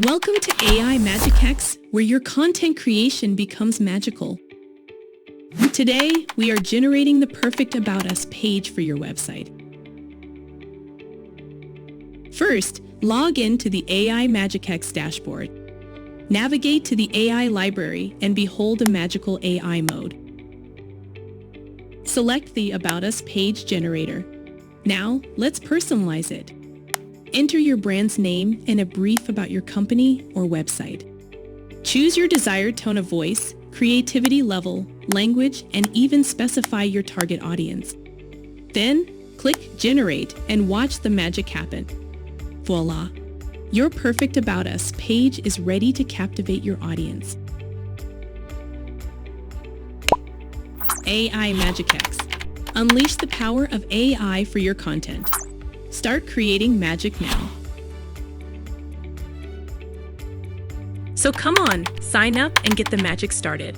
Welcome to AI Magicx, where your content creation becomes magical. Today, we are generating the perfect About Us page for your website. First, log in to the AI Magicx Dashboard. Navigate to the AI library and behold a magical AI mode. Select the About Us page generator. Now, let's personalize it. Enter your brand's name and a brief about your company or website. Choose your desired tone of voice, creativity level, language, and even specify your target audience. Then, click Generate and watch the magic happen. Voila! Your perfect About Us page is ready to captivate your audience. AI Magicx. Unleash the power of AI for your content. Start creating magic now. So come on, sign up and get the magic started.